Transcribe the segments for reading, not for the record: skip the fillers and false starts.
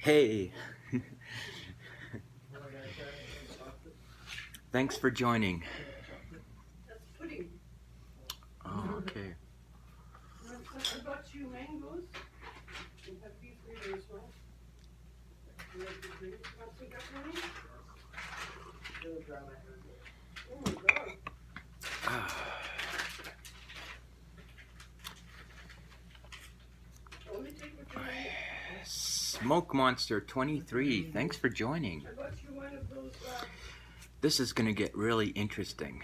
Hey, thanks for joining. That's pudding. Oh, okay. I bought you mangoes. You have beef for you as well. You have the drinks. Want to take up money? Oh my god. Only take what you need. Smoke Monster 23, thanks for joining. I bought you one of those. This is gonna get really interesting.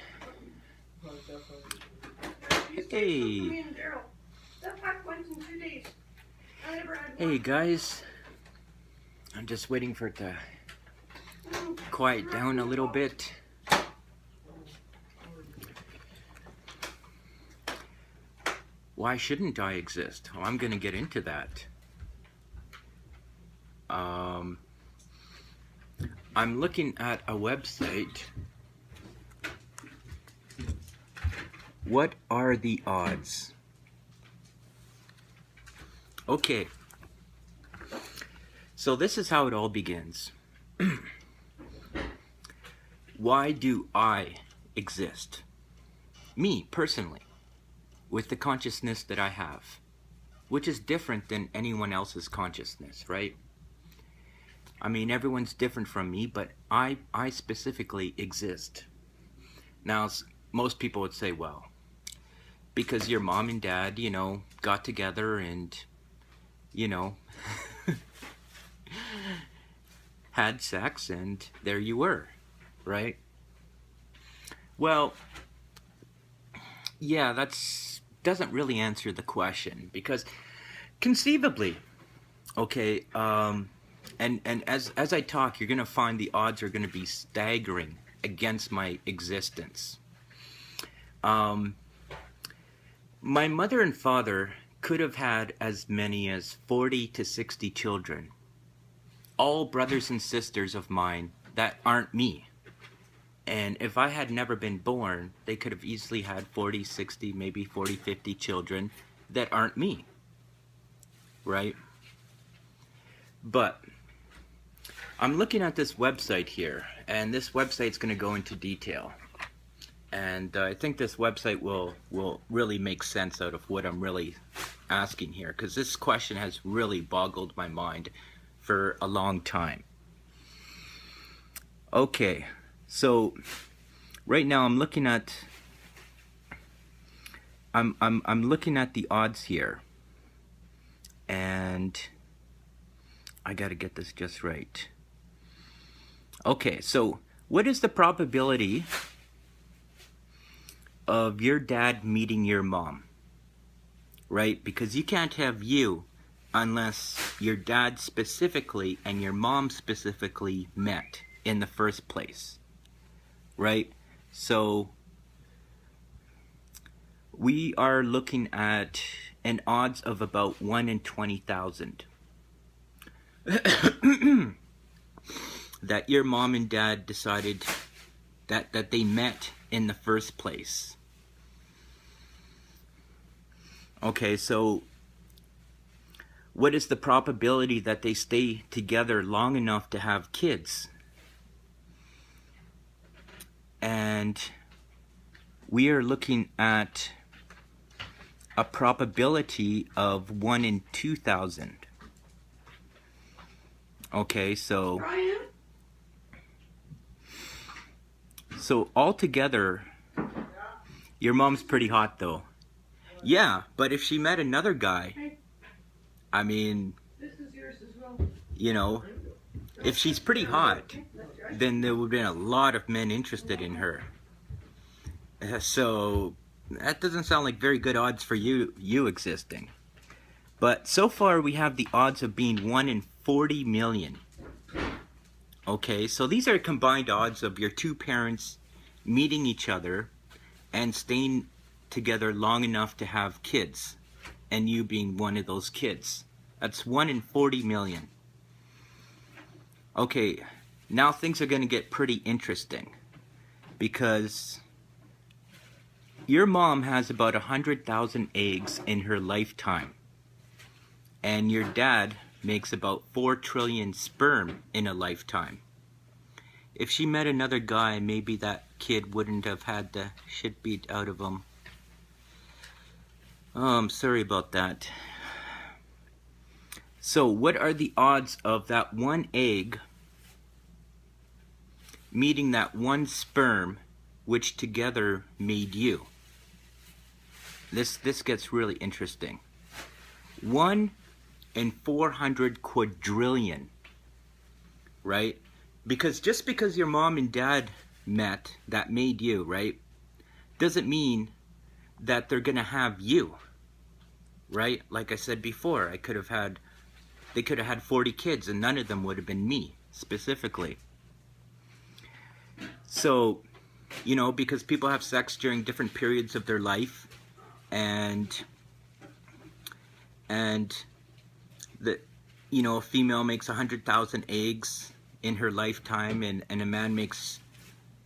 Hey. Me and Darryl. That pack went in 2 days. I never had one. Hey guys, I'm just waiting for it to quiet down a little bit. Why shouldn't I exist? Well, I'm gonna get into that. I'm looking at a website. What are the odds? Okay. So this is how it all begins. Why do I exist? Me, personally, with the consciousness that I have, which is different than anyone else's consciousness, right? I mean, everyone's different from me, but I specifically exist. Now, most people would say, well, because your mom and dad, you know, got together and, you know, had sex and there you were, right? Well, yeah, doesn't really answer the question, because conceivably, okay, and as I talk, you're gonna find the odds are gonna be staggering against my existence. My mother and father could have had as many as 40 to 60 children, all brothers and sisters of mine that aren't me. And if I had never been born, they could have easily had 40, 60, maybe 40, 50 children that aren't me, right? But I'm looking at this website here, and this website's going to go into detail. And I think this website will really make sense out of what I'm really asking here, because this question has really boggled my mind for a long time. Okay, so right now I'm looking at I'm looking at the odds here, and I got to get this just right. Okay, so what is the probability of your dad meeting your mom? Right? Because you can't have you unless your dad specifically and your mom specifically met in the first place. Right? So we are looking at an odds of about 1 in 20,000. That your mom and dad decided that they met in the first place. Okay, so what is the probability that they stay together long enough to have kids? And we are looking at a probability of 1 in 2,000. Okay, so Brian? So altogether, your mom's pretty hot though. Yeah, but if she met another guy, I mean, This is yours as well. you know, if she's pretty hot, then there would have been a lot of men interested in her. So that doesn't sound like very good odds for you existing. But so far we have the odds of being 1 in 40 million. Okay, so these are combined odds of your two parents meeting each other and staying together long enough to have kids, and you being one of those kids. That's 1 in 40 million. Okay, now things are going to get pretty interesting, because your mom has about 100,000 eggs in her lifetime, and your dad makes about 4 trillion sperm in a lifetime. If she met another guy, maybe that kid wouldn't have had the shit beat out of him. Oh, I'm sorry about that. So, what are the odds of that one egg meeting that one sperm, which together made you? This gets really interesting. 1 in 400 quadrillion, right? Because just because your mom and dad met, that made you, right, doesn't mean that they're gonna have you, right? Like I said before, they could have had 40 kids and none of them would have been me, specifically. So, you know, because people have sex during different periods of their life, and the, you know, a female makes 100,000 eggs in her lifetime, and a man makes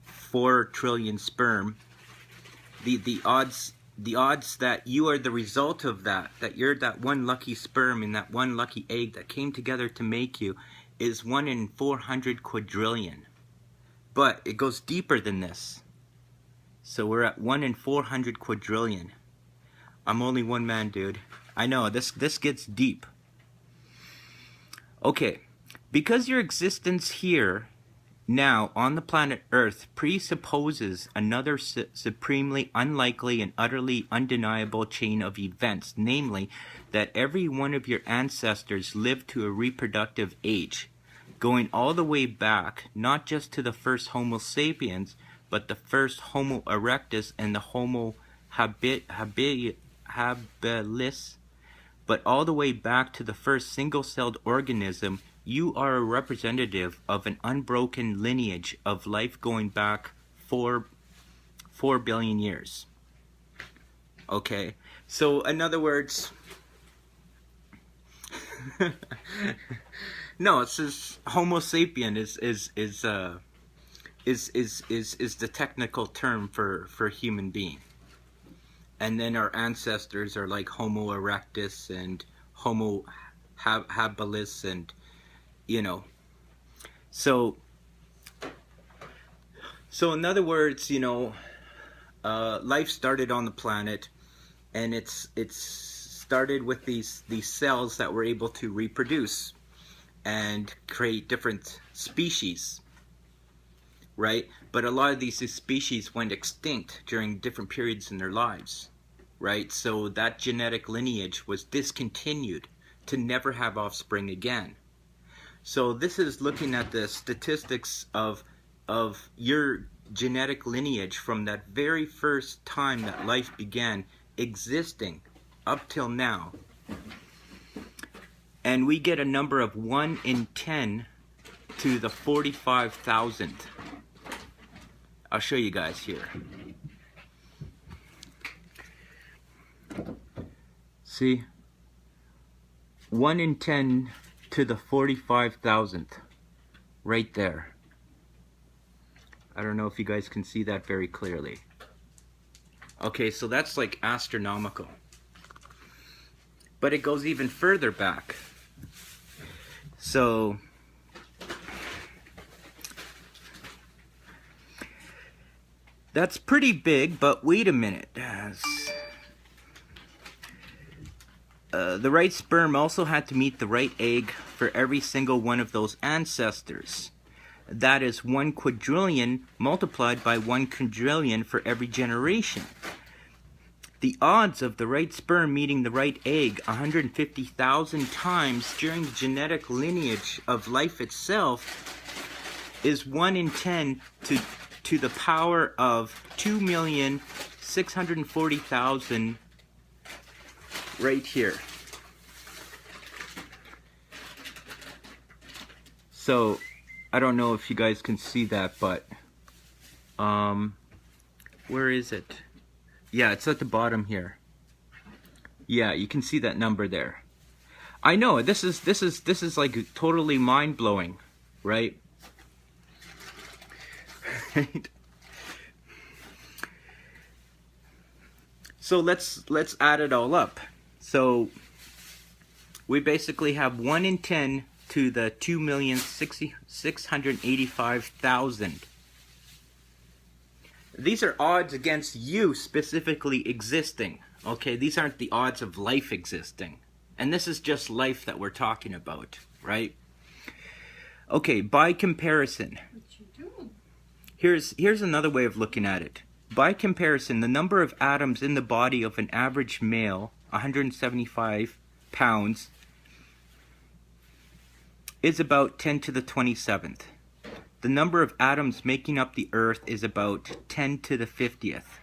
4 trillion sperm. The odds that you are the result of that you're that one lucky sperm and that one lucky egg that came together to make you, is 1 in 400 quadrillion. But it goes deeper than this. So we're at 1 in 400 quadrillion. I'm only one man, dude. I know, this gets deep. Okay, because your existence here now on the planet Earth presupposes another supremely unlikely and utterly undeniable chain of events, namely that every one of your ancestors lived to a reproductive age, going all the way back not just to the first Homo sapiens, but the first Homo erectus and the Homo habilis, but all the way back to the first single-celled organism. You are a representative of an unbroken lineage of life going back 4 billion years. Okay, so in other words, no, it's just Homo sapien is the technical term for human being. And then our ancestors are like Homo erectus and Homo habilis, and you know. So in other words, you know, life started on the planet, and it's started with these cells that were able to reproduce and create different species, right? But a lot of these species went extinct during different periods in their lives, right? So that genetic lineage was discontinued to never have offspring again. So this is looking at the statistics of your genetic lineage from that very first time that life began existing up till now. And we get a number of 1 in 10 to the 45,000. I'll show you guys here. See? 1 in 10 to the 45,000th. Right there. I don't know if you guys can see that very clearly. Okay, so that's like astronomical. But it goes even further back. So that's pretty big, but wait a minute. The right sperm also had to meet the right egg for every single one of those ancestors. That is 1 quadrillion multiplied by 1 quadrillion for every generation. The odds of the right sperm meeting the right egg 150,000 times during the genetic lineage of life itself is 1 in 10 to the power of 2,640,000 right here. So I don't know if you guys can see that, but where is it? Yeah, it's at the bottom here. Yeah, you can see that number there. I know this is like totally mind-blowing, right? So let's add it all up. So we basically have 1 in 10 to the 2,685,000. These are odds against you specifically existing. Okay, these aren't the odds of life existing. And this is just life that we're talking about, right? Okay, by comparison, What you doing? here's another way of looking at it. By comparison, the number of atoms in the body of an average male, 175 pounds, is about 10 to the 27th. The number of atoms making up the Earth is about 10 to the 50th.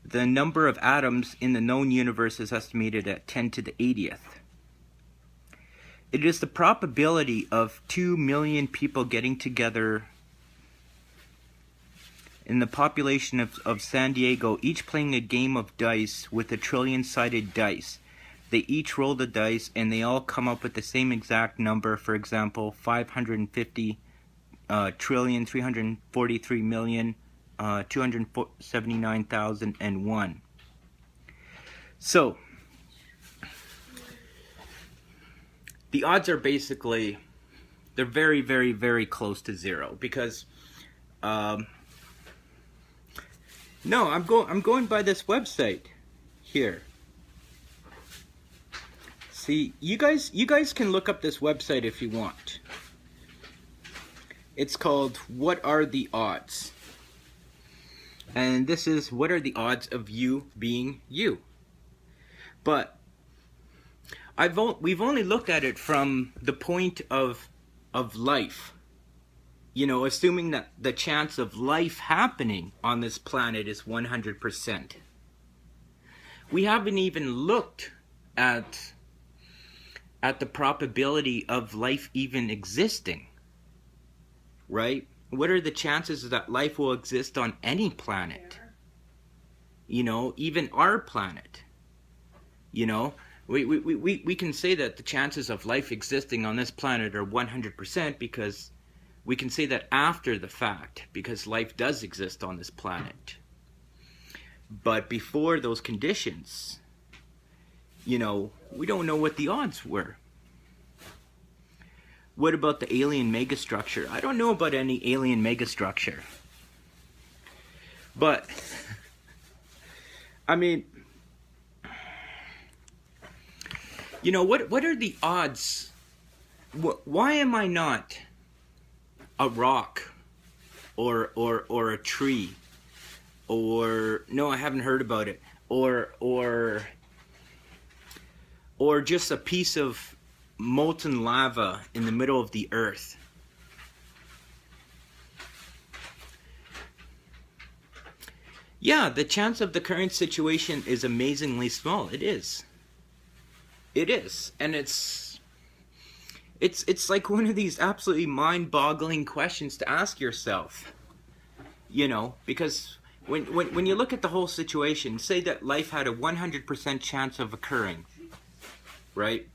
The number of atoms in the known universe is estimated at 10 to the 80th. It is the probability of 2 million people getting together in the population of San Diego, each playing a game of dice with a trillion-sided dice. They each roll the dice and they all come up with the same exact number. For example, 550 trillion, 343 million, 279,001. So, the odds are basically, they're very, very, very close to zero because, no, I'm going by this website here. See, you guys can look up this website if you want. It's called What Are the Odds? And this is what are the odds of you being you? But we've only looked at it from the point of life. You know, assuming that the chance of life happening on this planet is 100%. We haven't even looked at the probability of life even existing. Right? What are the chances that life will exist on any planet? You know, even our planet. You know, we can say that the chances of life existing on this planet are 100% because we can say that after the fact, because life does exist on this planet. But before those conditions, you know, we don't know what the odds were. What about the alien megastructure? I don't know about any alien megastructure. But, I mean, you know, what are the odds? Why am I not a rock or a tree? Or, no, I haven't heard about it. Or just a piece of molten lava in the middle of the earth. Yeah, the chance of the current situation is amazingly small. It is. It is. And it's like one of these absolutely mind-boggling questions to ask yourself. You know, because when you look at the whole situation, say that life had a 100% chance of occurring, right?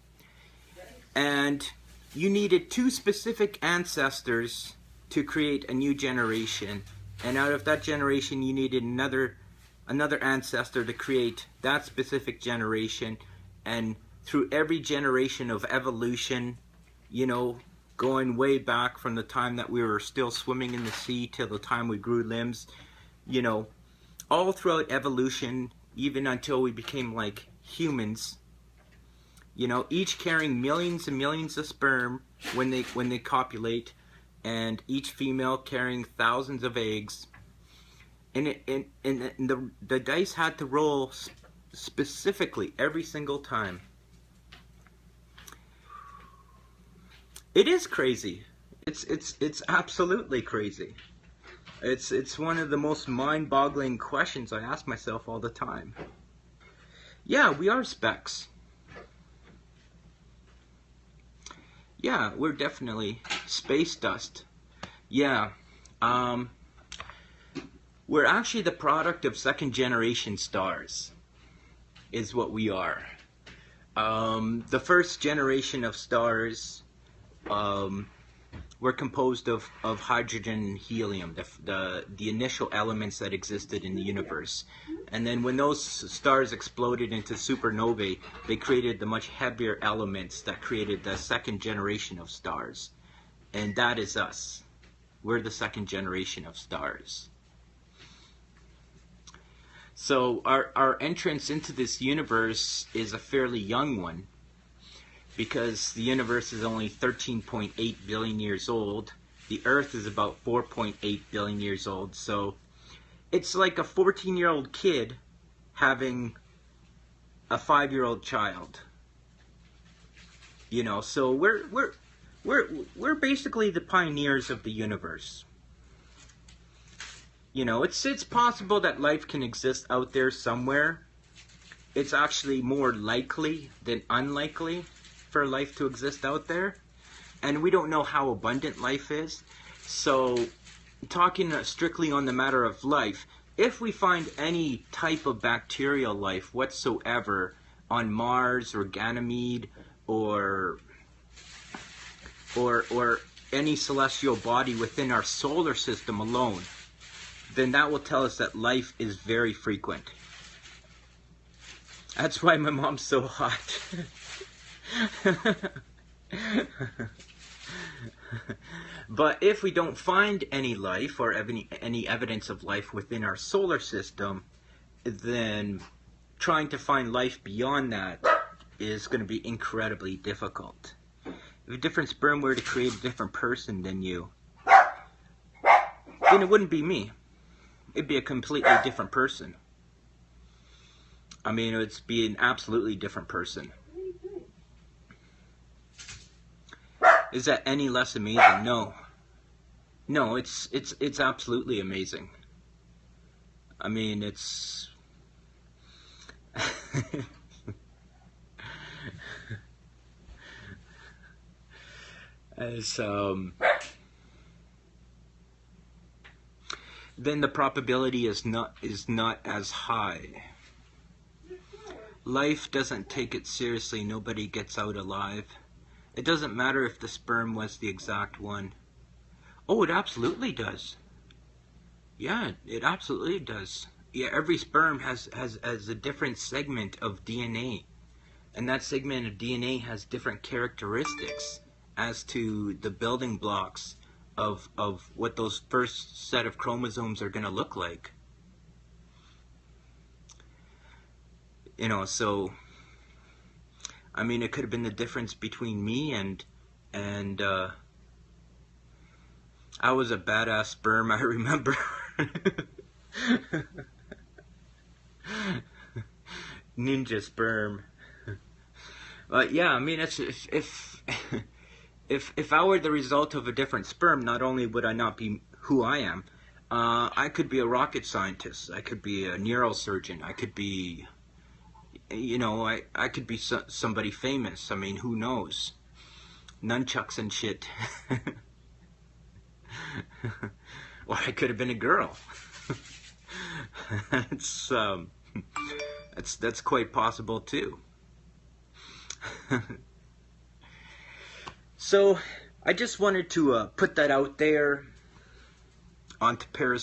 And you needed 2 specific ancestors to create a new generation. And out of that generation, you needed another ancestor to create that specific generation. And through every generation of evolution, you know, going way back from the time that we were still swimming in the sea till the time we grew limbs, you know, all throughout evolution, even until we became like humans, you know, each carrying millions and millions of sperm when they copulate, and each female carrying thousands of eggs. And the dice had to roll specifically every single time. It is crazy. It's absolutely crazy. It's one of the most mind-boggling questions I ask myself all the time. Yeah, we are specks. Yeah, we're definitely space dust. Yeah, we're actually the product of second-generation stars, is what we are. The first generation of stars were composed of hydrogen and helium, the initial elements that existed in the universe. And then when those stars exploded into supernovae, they created the much heavier elements that created the second generation of stars. And that is us. We're the second generation of stars. So our entrance into this universe is a fairly young one, because the universe is only 13.8 billion years old. The Earth is about 4.8 billion years old. So it's like a 14-year-old kid having a 5-year-old child. You know, so we're basically the pioneers of the universe. You know, it's possible that life can exist out there somewhere. It's actually more likely than unlikely for life to exist out there. And we don't know how abundant life is. So, talking strictly on the matter of life, if we find any type of bacterial life whatsoever on Mars or Ganymede or any celestial body within our solar system alone, then that will tell us that life is very frequent. That's why my mom's so hot. But if we don't find any life or any evidence of life within our solar system, then trying to find life beyond that is going to be incredibly difficult. If a different sperm were to create a different person than you, then it wouldn't be me. It'd be a completely different person. I mean, it'd be an absolutely different person. Is that any less amazing? No. No, it's absolutely amazing. I mean, it's then the probability is not as high. Life doesn't take it seriously. Nobody gets out alive. It doesn't matter if the sperm was the exact one. Oh, it absolutely does. Yeah, it absolutely does. Yeah, every sperm has a different segment of DNA. And that segment of DNA has different characteristics as to the building blocks of what those first set of chromosomes are going to look like. You know, so I mean, it could have been the difference between me and I was a badass sperm, I remember. Ninja sperm. But yeah, I mean, if I were the result of a different sperm, not only would I not be who I am, I could be a rocket scientist. I could be a neurosurgeon. I could be, you know, I could be somebody famous. I mean, who knows? Nunchucks and shit. Or I could have been a girl. That's quite possible too. So I just wanted to put that out there onto Periscope.